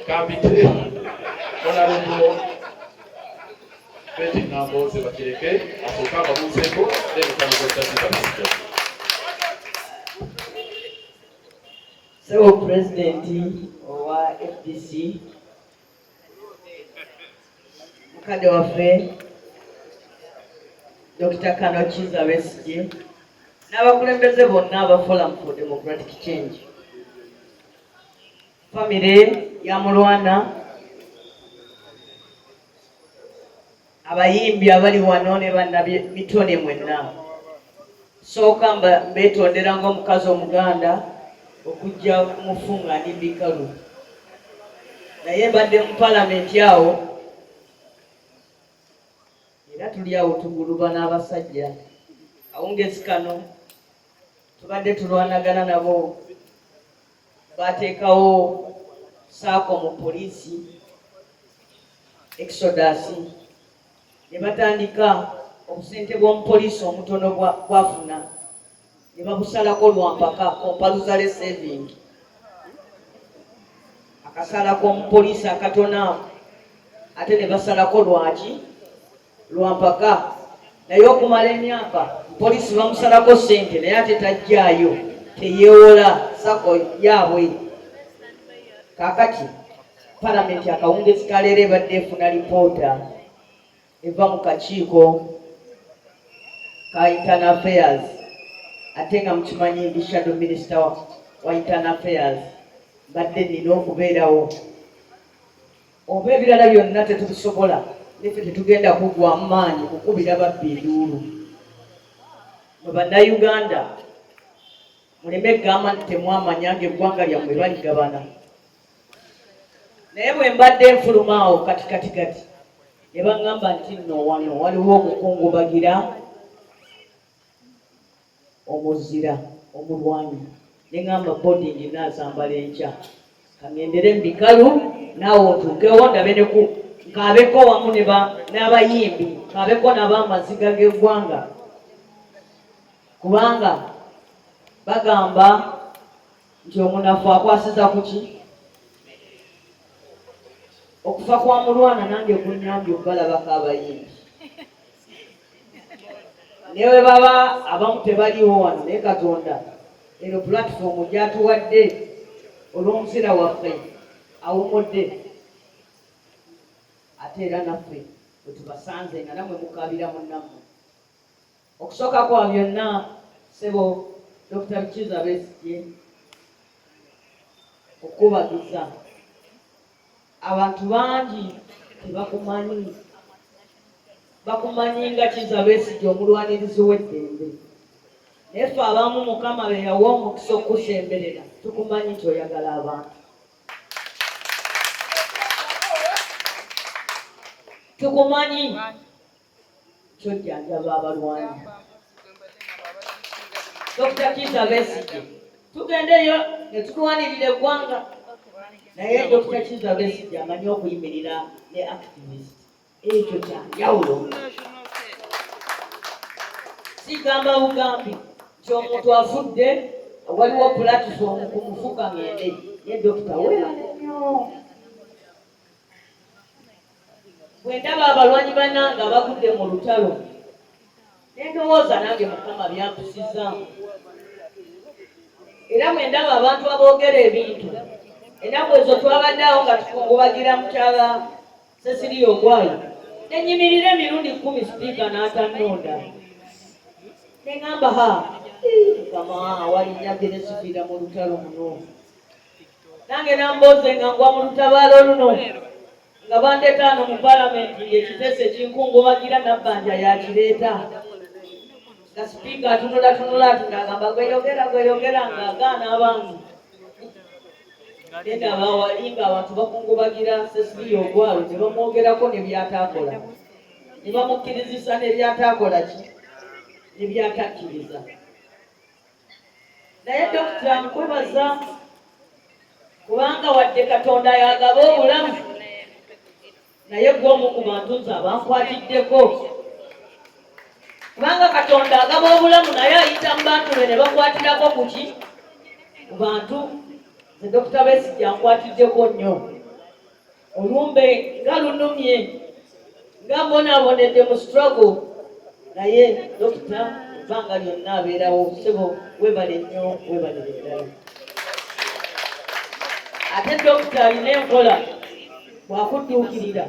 Kambite Honorable Betty Nambooze bakireke asooka ababuuzeeko Tabasasidde. Sebo Presidenti wa FDC mukadde waffe Dr. Kano Kizza Besigye n'abakulembeze bonna aba Forum for Democratic Change, famire ya Mulwana, abayimbi abali wano ne bannamitone mwenna, sooka mbeetondera ng'omukazi Omuganda okujja kumufunga ndi bikalu, naye mbadde mu palamenti awo era tuli awo tuguluba n'abasajja awungezi kano tubadde tulwanagana nabo, bateekawo saako mu poliisi exodus ne batandika obusente bw'omupoliisi omutono bwafuna ne babusalako lwampaka kompaluzale saving, akasala k'omupoliisi akatona ate ne basalako lwaki lwampaka, naye okumala emyaka poliisi bamusalako ssente naye ate tajjaayo, teyeewola sako yaabwe. Kaakati palamenti akawungezi kaleero ebadde efuna lipoota eva mu kakiiko ka internal affairs, ate nga mukimanyi ndi shadow minister wa internal affairs, badde nina okubeerawo. Oba ebirala byonna tetubisobola, niffe tetugenda kuggwamu maanyi kukubira babbi enduulu. Mwe bannayuganda muleme egamba nti temwamanya ng'eggwanga lyammwe baligabana. Naye bwe mbadde nfuluma awo kati ne baŋŋamba nti nno wano waliwo okukungubagira omuzira omulwanyi, ne ŋŋamba boarding naazambala enkya kaŋŋendere mu bikalu naawe otuukewo ndabe nkaabeko wamu n'abayimbi, nkaabeko n'ab'amaziga g'eggwanga, kubanga bagamba nti omunafu akwasiza ku ki? Okufa kwa Mulwana nange kunnyambye okubalabako abayimbi. Ne bwe baba abamu tebaliwo wano, naye Katonda eno pulatifomu gy'atuwadde olw'omuzira waffe awumudde, ate era naffe bwe tubasanze nga nammwe mukaabira munnammwe. Okusooka kwa byonna, Ssebo Dr. Kizza Besigye, okubagiza abantu bangi tebakumanyi, bakumanyi nga Kizza Besigye omulwanirizi w'eddembe, naye ffe abamu Mukama be yawa omukisa okusemberera tukumanyi nti oyagala abantu, tukumanyi kyojjanjaba abalwanyi. Dr. Kizza Besigye tugendeyo ne tulwanirira eggwanga, naye Dr. Kizza Besigye amanyi okuyimirira ne activist, ekyo kyanjawulo. Sigamba bugambi nti omuntu afudde waliwo pulatifomu kumufuka ngende, ye dokita weerale nnyo. Bwe ndaba abalwanyi bannange abagudde mu lutalo ne ndowooza nange Mukama byampisizaamu, era bwe ndaba abantu aboogera ebintu, ennaku ezo twabadde awo nga tukungubagira mukyala Cecilia Ogwayo, ne nnyimirira emirundi 10 sipiika n'atannonda, ne ŋŋamba Mukama walinnya Genesivira mu lutalo muno, nange Nambooze nga ngwa mu lutabaalo luno, nga bandeeta ano mu palamenti ng'ekiteeso ekinkungubagira nabbanja yakireeta, nga sipiika atunulatunula ati ng'agamba gweyogera ng'agaana abangi. Nenda abawali ng'abantu bakungubagira Cecilia Ogwayo ne bamwogerako ne byataakola, ne bamukkirizisa ne byataakola ki ne byatakkiriza. Naye Dokita nkwebaza, kubanga wadde Katonda yagaba obulamu, naye gwe omu ku bantu nze abankwatiddeko, kubanga Katonda agaba obulamu naye ayita mu bantu be ne bakwatirako ku ki? Ku bantu. nze Dr. Tabasasidde ankwatiddeko nnyo. Olumbe nga lunumye nga mbonaabonedde mu struggle naye Dokita ebbanga lyonna abeerawo. Ssebo webale nnyo, webalire ddala. Ate Dokita alina enkola bw'akudduukirira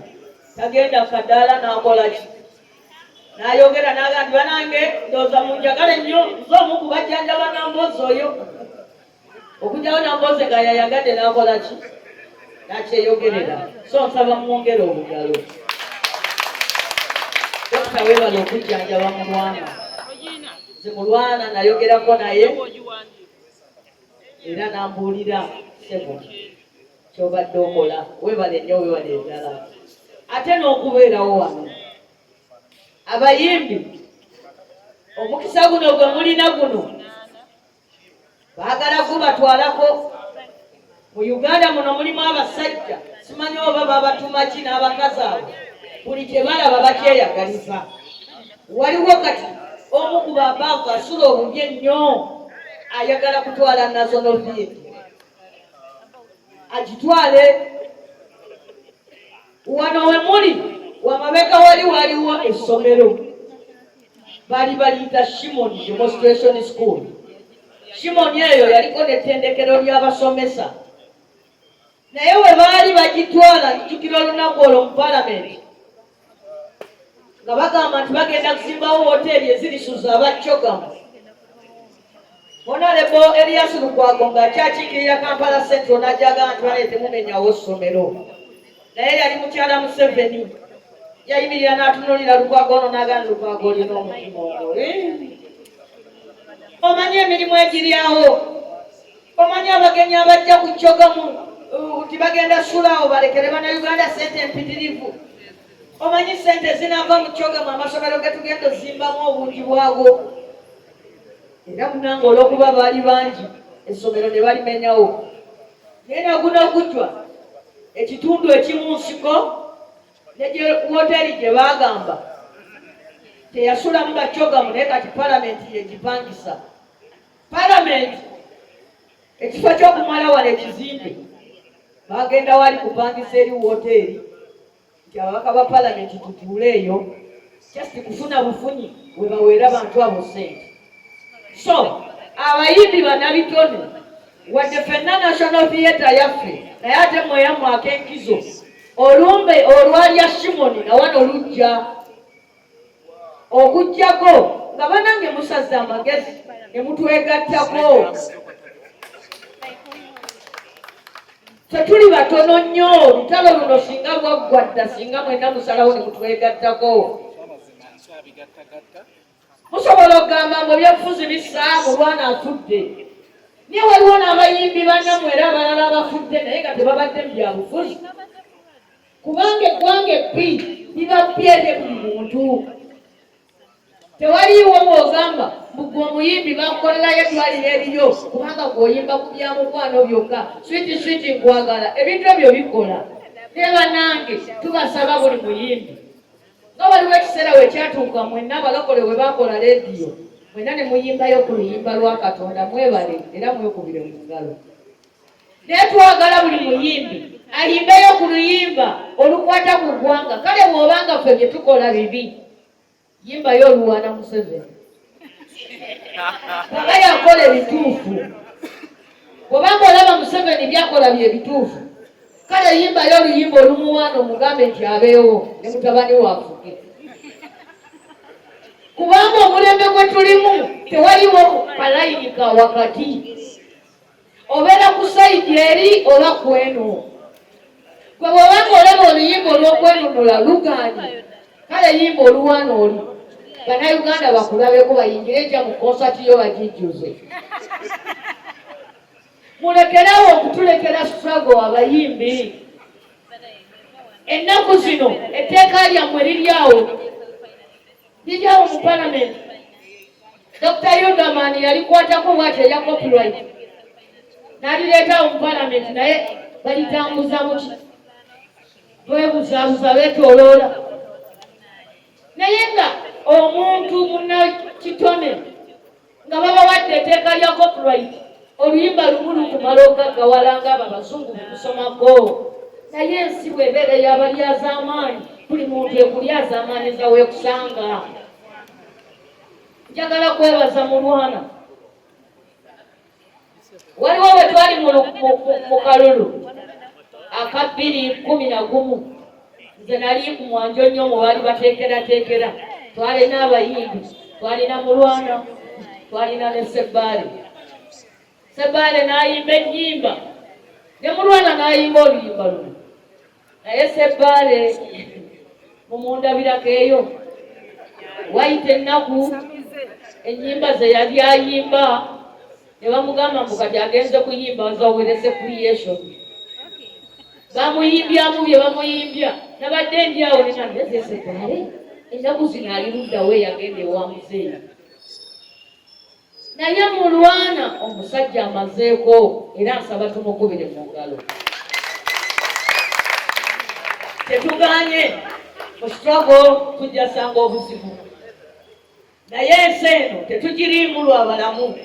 tagenda kadaala n'akola ki? N'ayogera n'aga nti banange ndowooza munjagale nnyo, nze omu ku bajjanjaba Nambooze oyo. Okujjawo Nambooze nga yayagadde n'akola ki? N'akyeyogerera. So nsaba mwongere obugalo. Dokita weebale okujjanjaba Mulwana. Nze Mulwana nayogerako naye era n'ambuulira ssebo ky'obadde okola. Weebale nnyo, weebale eddala. Ate n'okubeerawo wano abayimbi omukisa guno gwe mulina guno baagala gubatwalako. Mu Uganda muno mulimu abasajja simanyi oba babatuma ki n'abakazi abo buli kye balaba bakyeyagaliza. Waliwo kati omu ku babaavu asula obubi ennyo ayagala kutwala national theatre agitwale. Wano we muli wamabega waliwo essomero bali baliyita Shimon Demonstration School. Shimon eyo yaliko n'ettendekero ly'abasomesa, naye we baali bagitwala njukira olunaku olwo mu palamenti nga bagamba nti bagenda kuzimbawo woteeri ezilisuza abacyogamu. Honorable Elias Lukwago nga akyakiikirira Kampala Central n'ajjaga nti baleete mumenyawo essomero, naye yali mukyala Museveni yayimirira n'atunuulira Lukwago ono n'agamba Lukwago olina omutima ogole. Omanyi emirimu egiryawo, omanyi abagenyi abajja ku kyogamu nti bagenda sulaawo balekere bannayuganda ssente empitirivu. Omanyi ssente zinaava mu kyogamu amasomero ge tugenda ozimbamu obungi bwago. Era munange olw'okuba baali bangi essomero ne balimenyawo. Naye naguno ogujwa ekitundu ekimu nsiko ne woteeri gye baagamba teyasulamu bakyogamu, naye kati palamenti yegipangisa. Palamenti ekifo ky'okumala wala ekizimbe bagenda wali kupangisa eri woteeri nti ababaka ba palamenti tutuule eyo just kufuna bufunyi we baweera bantu abo ssente. So abayimbi bannabitone wadde ffenna national theatre yaffe naye ate mweyamwako enkizo. Olumbe olwalya Shimon na wano lujja okujjako nga banange musaza amagezi ne mutwegattako. Tetuli batono nnyo, olutalo luno singa lwaggwa dda singa mwenda musalawo ne mutwegattako. Musobola okugamba mbu ebyobufuzi bisaa Mulwana afudde, naye waliwo n'abayimbi bannammwe era abalala abafudde naye nga tebabadde mu byabufuzi, kubanga eggwanga eppi liba ppyete buli muntu. Tewaliiwo mwogamba mugwe omuyimbi bakukolerayo eddwaliro eriyo kubanga gw'oyimba ku bya mukwano byokka switi nkwagala. Ebintu ebyo bikola. Naye bannange tubasaba buli muyimbi nga waliwo ekiseera we kyatuuka mwenna abalokole we bakola leediyo mwenna ne muyimbayo ku luyimba lwa Katonda. Mwebale era mwekubire mu ngalo. Naye twagala buli muyimbi ayimbeyo ku luyimba olukwata ku ggwanga. Kale bw'obanga ffe bye tukola bibi, yimbayo oluwaana Museveni baba yakola ebituufu. Bw'obanga olaba Museveni byakola bye bituufu, kale yimbayo oluyimba olumuwaana omugambe nti abeewo ne mutabani waafuke. Kubanga omulembe gwe tulimu tewaliwo kalayinika wakati, obeera ku sayidi eri oba kweno. Gwe bw'obanga olaba oluyimba olw'okwenunula lugaanyi, kale yimba oluwaana oli bannayuganda bakulabeko bayingire ejja mu konsati yo bagijjuze. Mulekerawo okutulekera struggle abayimbi. Ennaku zino etteeka lyammwe liryawo mu palamenti. Dr. Yugamani yalikwatako bwati eya copyright n'alireetawo mu palamenti, naye balitambuza muki bwebuzaabuza beetooloola. Naye nga omuntu munnakitone nga babawadde etteeka lya copyright oluyimba lumu lukumala okagawalanga abo abazungu bekusomako naye ensi bw'ebeera y'abalyazaamaanyi buli muntu ekulyazaamaanyi zaweekusanga. Njagala kwebaza Mulwana. Waliwo bwe twali mu kalulu aka 2011 nze nali ku mwanjo nnyo mu baali bateekerateekera. Twalina abayimbi, twalina Mulwana, twalina ne Sebbaale. Sebbaale n'ayimba ennyimba ne Mulwana n'ayimba oluyimba luno. Naye Sebbaale mumundabirako eyo wayita ennaku ennyimba ze yali ayimba ne bamugamba mbu kati agenze kuyimba nzawerese creation. Bamuyimbyamu bye bamuyimbya nabadde ndi awo nenandeze Sebbaale ennaku zino ali luddawo yagenda ewa muzeeyi. Naye Mulwana omusajja amazeeko era nsaba tumukubire mu ngalo. Tetuganye mu struggle tujja sanga obuzibu. Naye ensi eno tetugirimu lw'abalamu.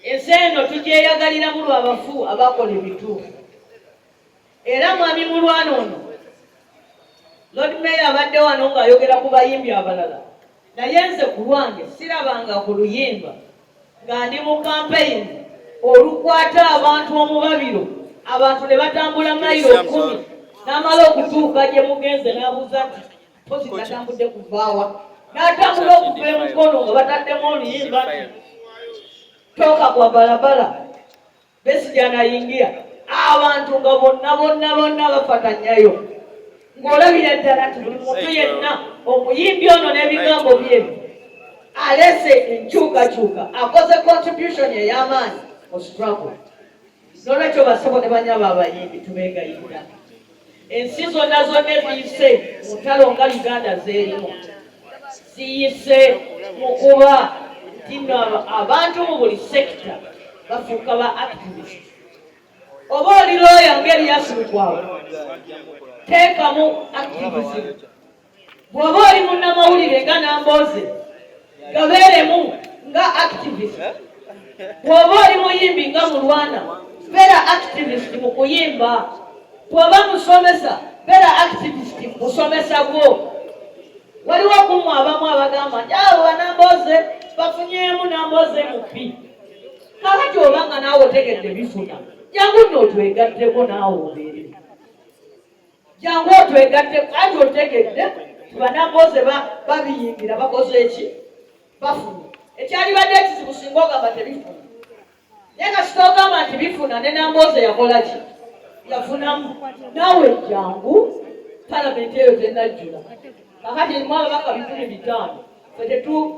Ensi eno tugyeyagaliramu lw'abafu abakola ebituufu. Era mwami Mulwana ono Lord Mayor abadde wano ng'ayogera ku bayimbi abalala. Naye nze ku lwange sirabanga ku luyimba nga ndi mu campaign olukwata abantu omubabiro, abantu ne batambula mayiro 10 n'amala okutuuka gye mugenze n'abuuza nti pozi natambudde kuvaawa, n'atambula okuva emukono nga bataddemu oluyimba nti toka kwa barabara Besigye nayingira, abantu nga bonna bafatanyayo ng'olabira ddala nti buli muntu yenna omuyimbi ono n'ebigambo byebi alese enkyukakyuka akoze contribution ey'amaanyi mu struggle. N'olwekyo basebo ne banyaba abayimbi tubeegayirira. Ensi zonna eziyise mu ntalo nga Uganda zeerimu ziyise mu kuba nti abantu mu buli sekita bafuuka ba activist. Oba oli looya ngeri yasibikwawo teekamu activism. Bw'oba oli munnamawulire nga Nambooze gabeeremu nga activist. Bw'oba oli muyimbi nga Mulwana beera activist mu kuyimba. Bw'oba musomesa beera activist mu kusomesa gwo. Waliwo okumu abamu abagamba nti awo Nambooze bafunyeemu Nambooze MP. Kakati obanga naawe otegedde bifuna jangu nno otwegatteko naawe obeere. Jangu otwegatteko anti otegedde Nambooze babiyingira bakoze eki bafuna. Ekyali badde ekizibu singa ogamba tebifuna. Naye kasita ogamba nti bifuna ne Nambooze yakola ki? Yafunamu. Naawe jangu palamenti eyo tennajjula. Kakati erimu ababaka 500 ffe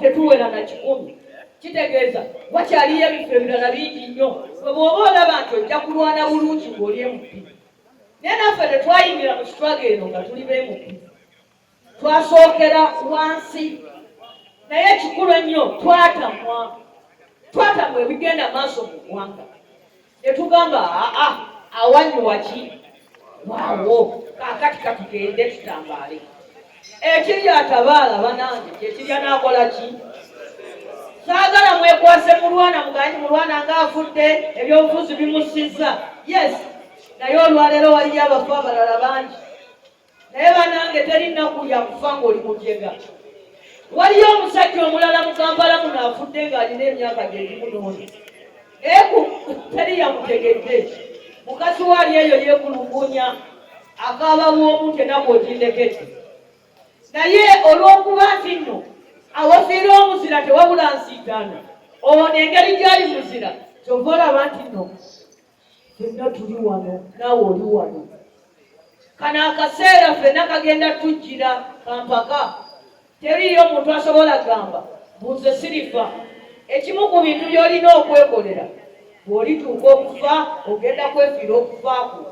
tetuwera na 100. Kitegeeza wakyaliyo ebifo ebirala bingi nnyo. Bwe bw'oba olaba nti ojja kulwana bulungi ng'oli MP. Naye naffe tetwayingira mu struggle eno nga tuli b'MP. Twasookera wansi. Naye ekikulu ennyo twatamwa ebigenda maaso mu ggwanga. Ne tugamba awanyuwa ki? Waawo kaakati katugende tutambaale. Ekiri atabaala banange kyekiri anaakola ki? Saagala mwekwase Mulwana muganyi Mulwana ng'afudde ebyobufuzi bimusizza. Yes, naye olwaleero waliyo abafu abalala bangi. Naye banange teri nnaku yakufa ng'oli mu jjega. Waliyo omusajja omulala mu Kampala muno afudde ng'alina emyaka gy'egimunoona. Naye teri yamutegedde. Mukazi waali eyo yeekulukunya akaaba bw'omuntu ennaku ogindekedde. Naye olw'okuba nti nno awafiira omuzira tewabula nsiitaano. Ono engeri gy'ali muzira kyova olaba nti nno ffenna tuli wano naawe oli wano. Kano akaseera ffenna kagenda tujjira kampaka. Teriyo omuntu asobola gamba bunze sirifa. Ekimu ku bintu by'olina okwekolera bw'olituuka okufa ogenda kwefiira okufaako.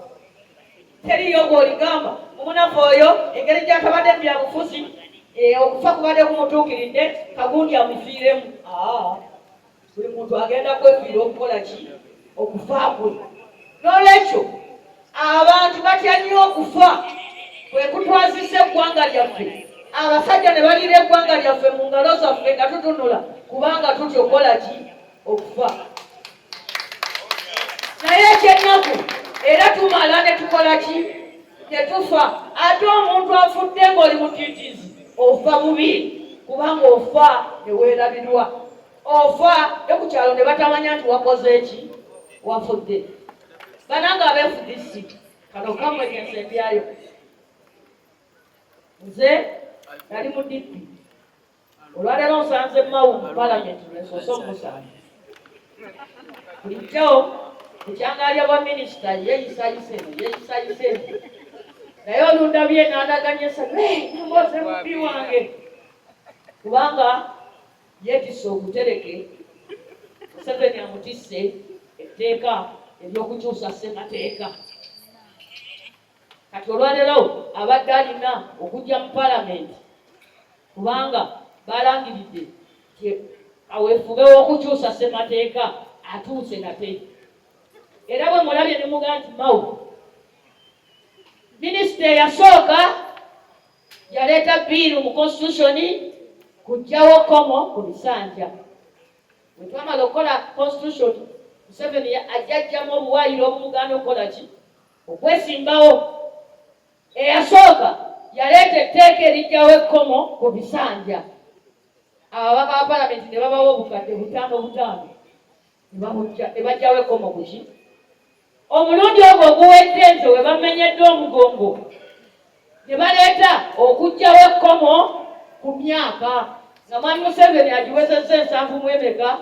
Teriyo bw'oligamba omunafu oyo engeri gy'atabadde mu byabufuzi okufa kubadde kumutuukiridde kagundi amufiiremu. Buli muntu agenda kwefiira okukola ki? Okufa kwe. N'olwekyo abantu batya nnyo okufa kwe kutwazisa eggwanga lyaffe. Abasajja ne baliira eggwanga lyaffe mu ngalo zaffe nga tutunula kubanga tutya okukola ki? Okufa. ennaku era tumala ne tukola ki ne tufa. Ate omuntu afudde ng'oli mutiitiizi ofa bubi, kubanga ofa ne weerabirwa, ofa ne ku kyalo ne batamanya nti wakoze eki, wafudde. Bananga abeefudisi kano kamwe kensembyayo. Nze nali mu DP, olwaleero nsanze Mawu mu palamenti lwesoose omusanvu. Bulijjo ekyangalya bwa minisita yeeyisayise naye olundabye n'andaganyesa Nambooze mubbi wange, kubanga yeetisse obutereke. Museveni amutisse etteeka ery'okukyusa ssemateeka. Kati olwaleero abadde alina okujja mu palamenti kubanga balangiridde nti aweefube w'okukyusa ssemateeka atuuse nate. Era bwe mulabye ne mugaa nti Mawu minisita eyasooka yaleeta bbiiru mu constitution kuggyawo komo ku bisanja. Bwe twamala okukola constitution, Museveni ajjajjamu obuwaayiro obumugaana okukola ki, okwesimbawo. Eyasooka yaleeta etteeka eriggyawo ekkomo ku bisanja. Ababaka ba palamenti ne babawo obukadde butaano ne baggyawo ekkomo ku ki. Omulundi ogwo oguwedde nze we bamenyedde omugongo ne baleeta okuggyawo ekkomo ku myaka nga mwami Museveni agiwezezza 7.5.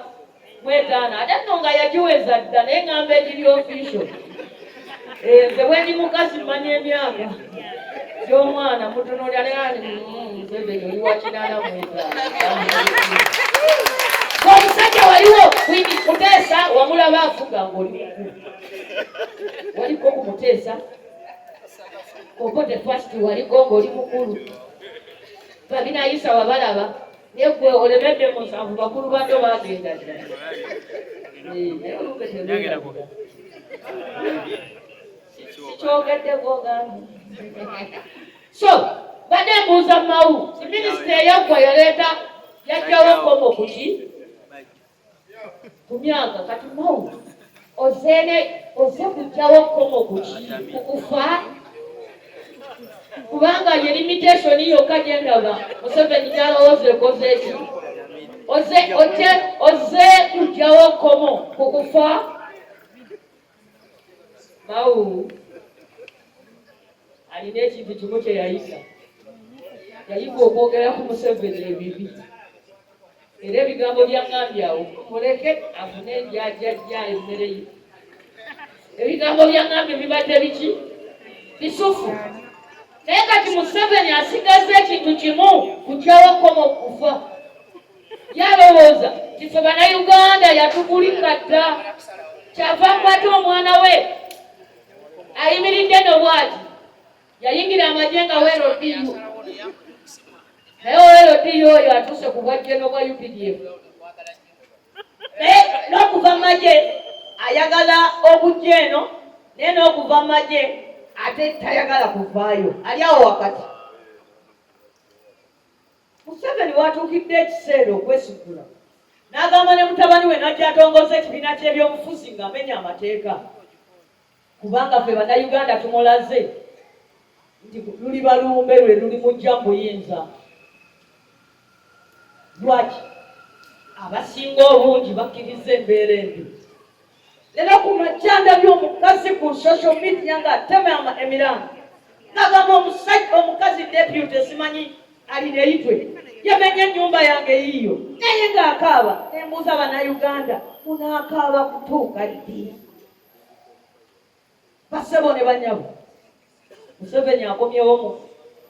Ate nno nga yagiweza dda naye ngamba egiri official. Nze bwe ndi mukazi mmanyi emyaka gy'omwana mutunuulira nani Museveni oli wa 85. Omusajja waliwo Muteesa wamulaba afuga ng'oli mukulu. Waliko ku Muteesa Obote first waliko ng'oli mukulu. Babinayisa wabalaba naye gwe olemedde mu 7 bakulu bado bagenda dda. Sikyogeddeko gandi. So badde mbuuza Mawu minisita eyaggwa yaggyawo ekkomo ku ki, ku myaka. Kati Mawu oze kuggyawo ekkomo ku ki, ku kufa, kubanga ye limitation yokka gye ndaba Museveni gy'alowooza ekoze eki. Oze kuggyawo ekkomo ku kufa. Mawu alina ekintu kimu kye yayiga okwogera ku Museveni ebibi. Era ebigambo byaŋŋambyawo muleke afune enjajajja emmere ye. Ebigambo byaŋŋambye bibadde biki, bisufu. Naye kati Museveni asigaze ekintu kimu, kuggyawo ekkomo kufa. Yalowooza nti ffe Bannayuganda yatugulika dda, kyava mpata omwana we ayimiridde no bw'ati. Yayingira amagye nga weerodiyo, naye weerodiyo oyo atuuse ku bwajjeno bwa UPDF. Naye n'okuva mu magye ayagala okujja eno, naye n'okuva mu magye ate tayagala kuvaayo, ali awo wakati. Museveni watuukidde ekiseera okwesigula n'agamba ne mutabani we n'ajja atongoza ekibiina ky'ebyobufuzi ng'amenya amateeka, kubanga ffe Bannayuganda tumulaze nti luli Mulumbe lwe luli mujja mu buyinza. Lwaki? Abasinga obungi bakkiriza embeera embi. Leero ku majjanda by'omukazi ku social media ng'atema emiranga n'agamba omukazi deputy simanyi alireitwe yamenye ennyumba yange yiyo, naye ng'akaaba. Nembuuza Bannayuganda, munaakaaba kutuuka ddi? Bassebo ne banyabo, Museveni akomyewo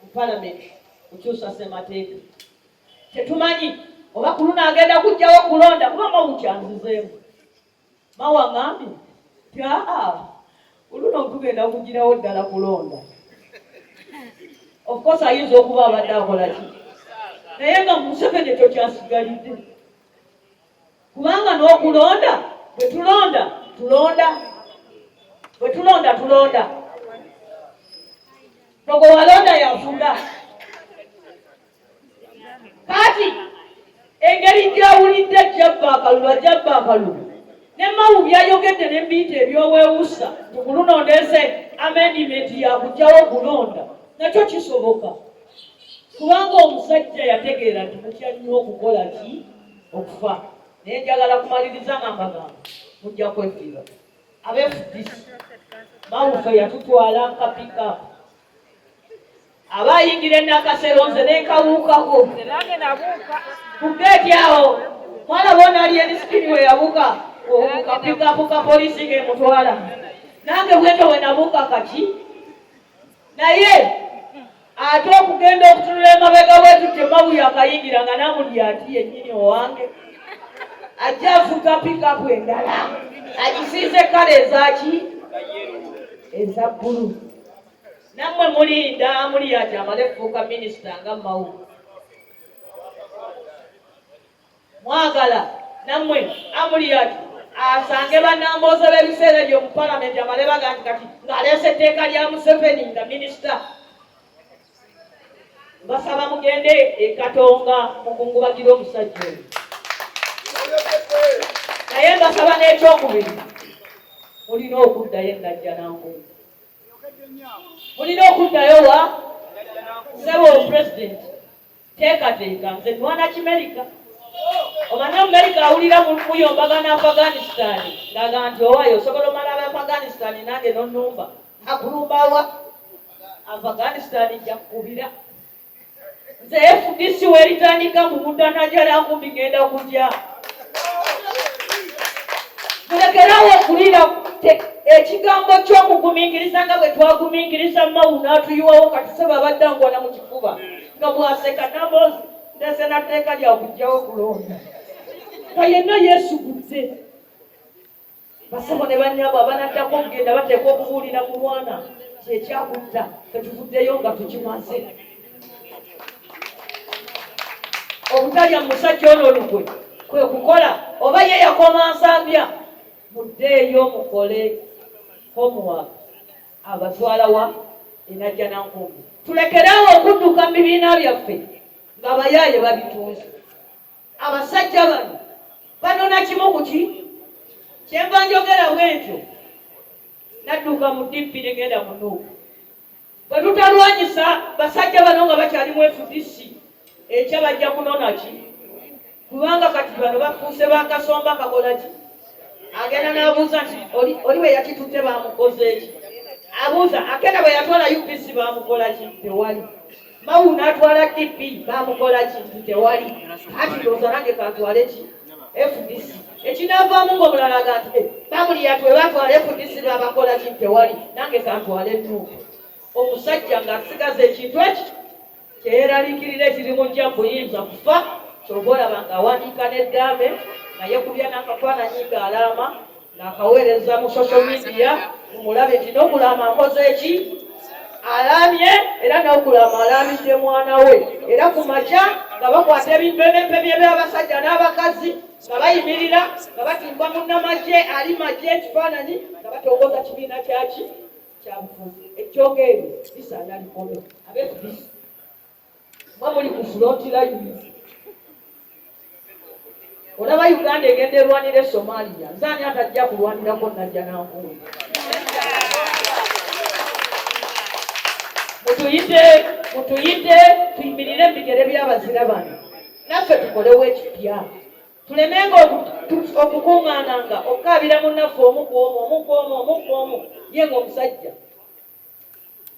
mu palamenti kukyusa ssemateeka. Tetumanyi oba ku luno agenda kuggyawo kulonda kuba Mawu kyanzizeemu. Mawu aŋŋambye nti oluno tugenda kugirawo ddala kulonda. Of course ayinza okuba abadde akola ki, naye nga Museveni ekyo kyasigalidde, kubanga n'okulonda bwe tulonda nogo walonda yafuga. Kati engeri gy'awulidde jjabba akalulu ne Mawu byayogedde n'ebintu eby'obwewusa tukuluno ndese amendment ya kujjawo kulonda nakyo kisoboka kubanga omusajja yategeera nti mutya nnyo okukola ki okufa naye njagala kumaliriza ngambagamba mujja kwefiira abefudisi Mawufe yatutwala nka pikapu abayingira enakaseronze nenkawuukako kugeeti awo mwana bona ali erisikini we yabuka kapikapu ka polisi ngemutwala nange bwento we nabuka kaki naye ate okugenda okutunula emabega bwetu temawu yakayingira nga namuli ati yennyini owange ajja afuka pikapu endala agisiize kale ezaki eza bbulu nammwe mulinda muli ati amale fuuka minisita nga Mawu mwagala nammwe amuli ati asange bannambooze b'ebiseera ebyo mu palamenti amale baga nti kati ng'aleese etteeka lya Museveni nga minisita basaba mugende ekatonga mukungubagira omusajja oyo naye mbasaba n'ekyokubiri mulina okuddayo endajja Nambooze mulina okuddayo wa nsebo pulezidenti teekateeka nze nnwana kimerika omanyi Amerika awulira muyombagana Afghanistan ngaga nti owaayo osobola omala Afghanistan nange nonnumba akulumbawa Afghanistan jakubira nze FDC weritandika mu mutanajala nkumbi ngenda kujja mulekerawo okulira ekigambo ky'okugumingiriza nga bwe twagumingiriza Mawu n'atuyiwawo kati seba baddangwana mu kifuba nga bwaseka Nambooze ndese nateeka lya kujjawo kulonda nga yenna yeesugudde basabo ne bannyabo abanaddako okugenda bateeka okubuulira Mulwana kyekyakutta tetuvuddeyo nga tukimaze obutalya musajja ono olukwe kwe kukola oba ye yakoma nsambya muddeeyo mukole homework abatwala wa enajja Nankumbi tulekerawo okudduka mu bibiina byaffe ng'abayaaye babitunze abasajja bano banona kimu ku ki kyenva njogera bwentyo nadduka mu DP negenda mu Nuupu bwe tutalwanyisa basajja bano nga bakyali mu FDC ekya bajja kunona ki kubanga kati bano bafuuse bakasomba kakola ki agenda n'abuuza nti oli bwe yakitutte bamukoze eki abuuza akenda bwe yatwala UPC bamukola ki tewali Mawu n'atwala DP bamukola ki tewali kati ndowooza nange kantwale ki FDC ekinaavaamu ng'omulala aga nti bamuli yatwe batwala FDC babakola ki tewali nange kantwale Nuupu omusajja ng'asigaza ekintu eki kyeyeraliikirira ekirimu nja buyinza kufa ky'oba olaba ng'awandiika n'eddaame naye kubya n'akafaananyi ng'alaama ng'akaweereza mu social media mumulabe nti n'okulama akoze eki alaamye era n'okulama alaamidde mwana we era ku makya nga bakwata ebimpeemempe by'abasajja n'abakazi nga bayimirira nga batimba munnamagye ali magye ekifaananyi nga batongoza kibiina kyaki kyabufuzi ekyogeeri bisaana likome abefudisi mwe muli ku fulotira yuzi olaba Uganda egenda erwanira Somalia nzaani atajja kulwanirako najja Nankumbi mutuyite tuyimirire ebigere by'abazira bano naffe tukolewo ekipya tulemenga okukuŋŋaananga okukaabira munnaffe omu ye ng'omusajja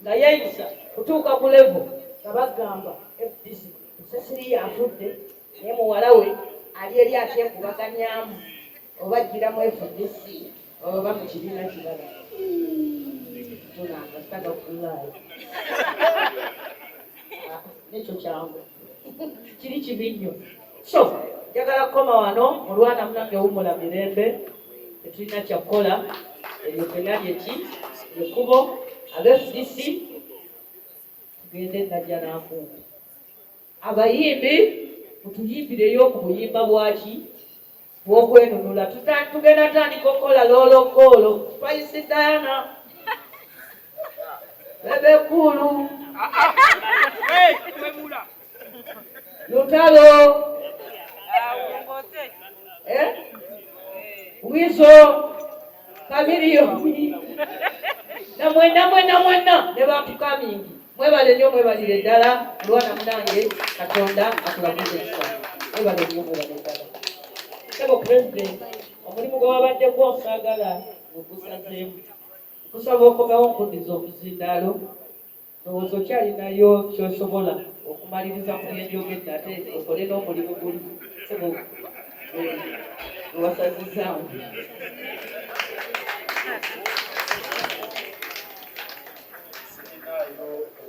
nga yeeyisa kutuuka ku levo nga bagamba FDC Cecilia yafudde naye muwala we ali eri akyekubaganyaamu oba ggiramu FDC oba mu kibiina kirala tunanga taga kulaayo nekyo kyangu kiri kibi nnyo so njagala kukoma wano Mulwana munange wumula mirembe tetulina kyakukola eryo pena lyeki ekkubo aba-FDC tugende najja Nankumbi abayimbi mutuyimbireyo ku buyimba bwaki bw'okwenunula tugenda tandika okukola loolokoolo Spice Diana bebe kulu lutalo Wizo Kamiliyoni na mwena ne bantu kamingi mwebale nnyo mwebalire ddala Mulwana munange Katonda akulabuze ekisa mwebale nnyo mwebale ddala Sebo President omulimu gwe wabadde gw'osaagala ogusazeemu kusaba okomewo nkuddiza omuzindaalo ndowooza okyalinayo kyosobola okumaliriza ku byenjogedde ate okole n'omulimu guli Sebo ewasazizaamu